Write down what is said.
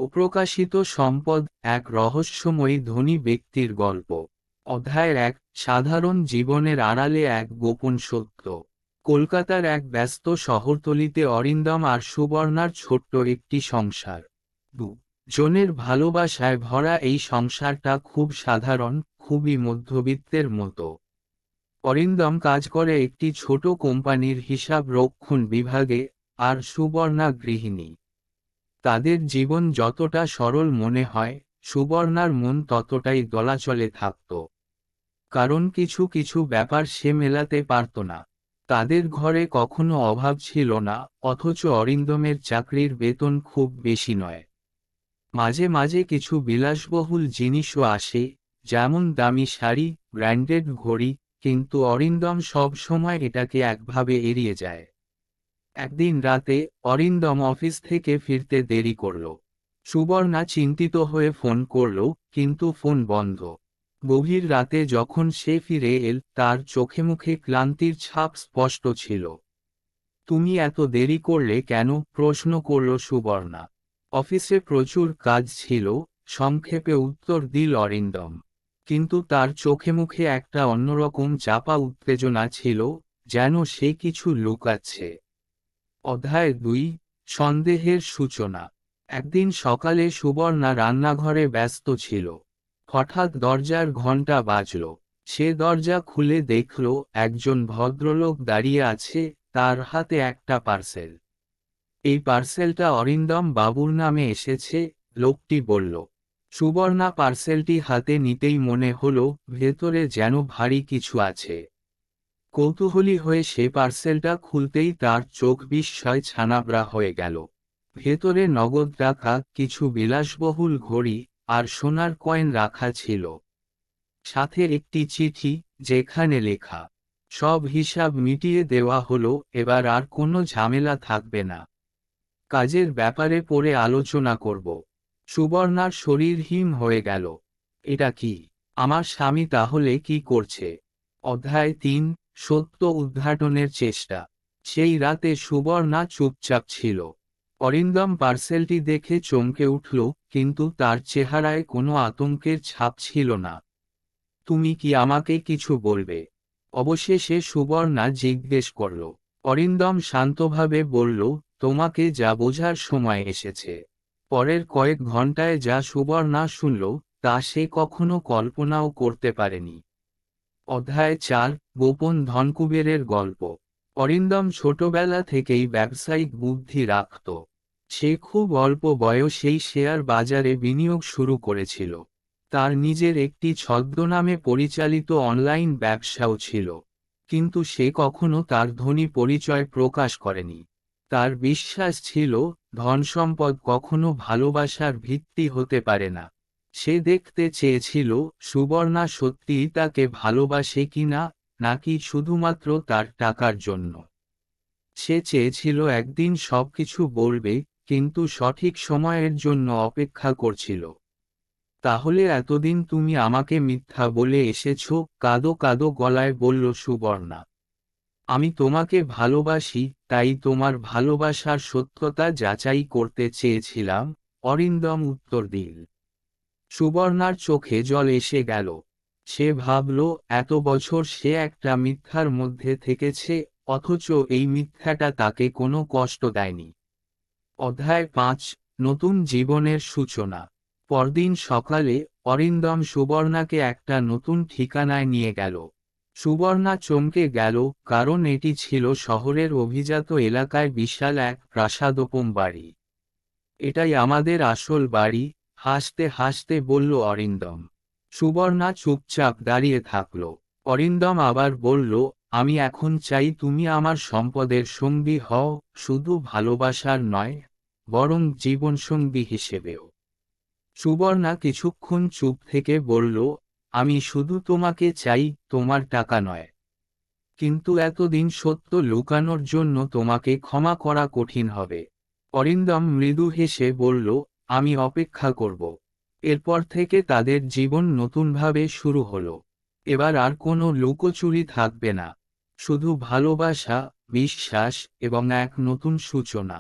অপ্রকাশিত সম্পদ, এক রহস্যময়ী ধনী ব্যক্তির গল্প। অধ্যায়ের 1, সাধারণ জীবনের আড়ালে এক গোপন সত্য। কলকাতার এক ব্যস্ত শহরতলিতে অরিন্দম আর সুবর্ণার ছোট্ট একটি সংসার। জনের ভালোবাসায় ভরা এই সংসারটা খুব সাধারণ, খুবই মধ্যবিত্তের মতো। অরিন্দম কাজ করে একটি ছোট কোম্পানির হিসাব রক্ষণ বিভাগে, আর সুবর্ণা গৃহিণী। তাদের জীবন যতটা সরল মনে হয়, সুবর্ণার মন ততটাই দোলাচলে থাকত। কারণ কিছু কিছু ব্যাপার সে মেলাতে পারত না। তাদের ঘরে কখনো অভাব ছিল না, অথচ অরিন্দমের চাকরির বেতন খুব বেশি নয়। মাঝে মাঝে কিছু বিলাসবহুল জিনিসও আসে, যেমন দামি শাড়ি, ব্র্যান্ডেড ঘড়ি, কিন্তু অরিন্দম সব সময় এটাকে একভাবে এড়িয়ে যায়। একদিন রাতে অরিন্দম অফিস থেকে ফিরতে দেরি করল। সুবর্ণা চিন্তিত হয়ে ফোন করল, কিন্তু ফোন বন্ধ। গভীর রাতে যখন সে ফিরে এল, তার চোখে মুখে ক্লান্তির ছাপ স্পষ্ট ছিল। তুমি এত দেরি করলে কেন? প্রশ্ন করল সুবর্ণা। অফিসে প্রচুর কাজ ছিল, সংক্ষেপে উত্তর দিল অরিন্দম। কিন্তু তার চোখে মুখে একটা অন্যরকম চাপা উত্তেজনা ছিল, যেন সে কিছু লুকাচ্ছে। অধ্যায় 2, সন্দেহের সূচনা। একদিন সকালে সুবর্ণা রান্নাঘরে ব্যস্ত ছিল। হঠাৎ দরজার ঘণ্টা বাজল। সে দরজা খুলে দেখল একজন ভদ্রলোক দাঁড়িয়ে আছে, তার হাতে একটা পার্সেল। এই পার্সেলটা অরিন্দম বাবুর নামে এসেছে, লোকটি বলল। সুবর্ণা পার্সেলটি হাতে নিতেই মনে হলো ভেতরে যেন ভারী কিছু আছে। কৌতূহলী হয়ে সে পার্সেলটা খুলতেই তার চোখ বিস্ময় ছানাবড়া হয়ে গেল। ভেতরে নগদ রাখা কিছু বিলাসবহুল ঘড়ি আর সোনার কয়েন রাখা ছিল। সাথে একটি চিঠি, যেখানে লেখা, সব হিসাব মিটিয়ে দেওয়া হলো, এবার আর কোনো ঝামেলা থাকবে না। কাজের ব্যাপারে পরে আলোচনা করব। সুবর্ণার শরীর হিম হয়ে গেল। এটা কি? আমার স্বামী তাহলে কি করছে? অধ্যায় 3, সত্য উদ্ঘাটনের চেষ্টা। সেই রাতে সুবর্ণা চুপচাপ ছিল। অরিন্দম পার্সেলটি দেখে চমকে উঠল, কিন্তু তার চেহারায় কোনো আতঙ্কের ছাপ ছিল না। তুমি কি আমাকে কিছু বলবে? অবশেষে সুবর্ণা জিজ্ঞেস করল। অরিন্দম শান্তভাবে বলল, তোমাকে যা বোঝার সময় এসেছে। পরের কয়েক ঘন্টায় যা সুবর্ণা শুনল, তা সে কখনো কল্পনাও করতে পারেনি। অধ্যায় 4, গোপন ধনকুবেরের গল্প। অরিন্দম ছোটবেলা থেকেই ব্যবসায়িক বুদ্ধি রাখত। সে খুব অল্প বয়সেই শেয়ার বাজারে বিনিয়োগ শুরু করেছিল। তার নিজের একটি ছদ্মনামে পরিচালিত অনলাইন ব্যবসাও ছিল। কিন্তু সে কখনো তার ধনী পরিচয় প্রকাশ করেনি। তার বিশ্বাস ছিল, ধনসম্পদ কখনো ভালোবাসার ভিত্তি হতে পারে না। সে দেখতে চেয়েছিল সুবর্ণা সত্যিই তাকে ভালোবাসে কিনা, নাকি শুধুমাত্র তার টাকার জন্য। সে চেয়েছিল একদিন সবকিছু বলবে, কিন্তু সঠিক সময়ের জন্য অপেক্ষা করছিল। তাহলে এতদিন তুমি আমাকে মিথ্যা বলে এসেছ? কাঁদো কাঁদো গলায় বলল সুবর্ণা। আমি তোমাকে ভালোবাসি, তাই তোমার ভালোবাসার সত্যতা যাচাই করতে চেয়েছিলাম, অরিন্দম উত্তর দিল। সুবর্ণার চোখে জল এসে গেল। সে ভাবল, এত বছর সে একটা মিথ্যার মধ্যে থেকেছে, অথচ এই মিথ্যাটা তাকে কোনো কষ্ট দেয়নি। অধ্যায় 5, নতুন জীবনের সূচনা। পরদিন সকালে অরিন্দম সুবর্ণাকে একটা নতুন ঠিকানায় নিয়ে গেল। সুবর্ণা চমকে গেল, কারণ এটি ছিল শহরের অভিজাত এলাকায় বিশাল এক প্রাসাদোপম বাড়ি। এটাই আমাদের আসল বাড়ি, হাসতে হাসতে বলল অরিন্দম। সুবর্ণা চুপচাপ দাঁড়িয়ে থাকল। অরিন্দম আবার বলল, আমি এখন চাই তুমি আমার সম্পদের সঙ্গী হও, শুধু ভালোবাসার নয়, বরং জীবনসঙ্গী হিসেবেও। সুবর্ণা কিছুক্ষণ চুপ থেকে বলল, আমি শুধু তোমাকে চাই, তোমার টাকা নয়। কিন্তু এতদিন সত্য লুকানোর জন্য তোমাকে ক্ষমা করা কঠিন হবে। অরিন্দম মৃদু হেসে বলল, আমি অপেক্ষা করব। এরপর থেকে তাদের জীবন নতুনভাবে শুরু হলো। এবার আর কোনো লুকোচুরি থাকবে না, শুধু ভালোবাসা, বিশ্বাস এবং এক নতুন সূচনা।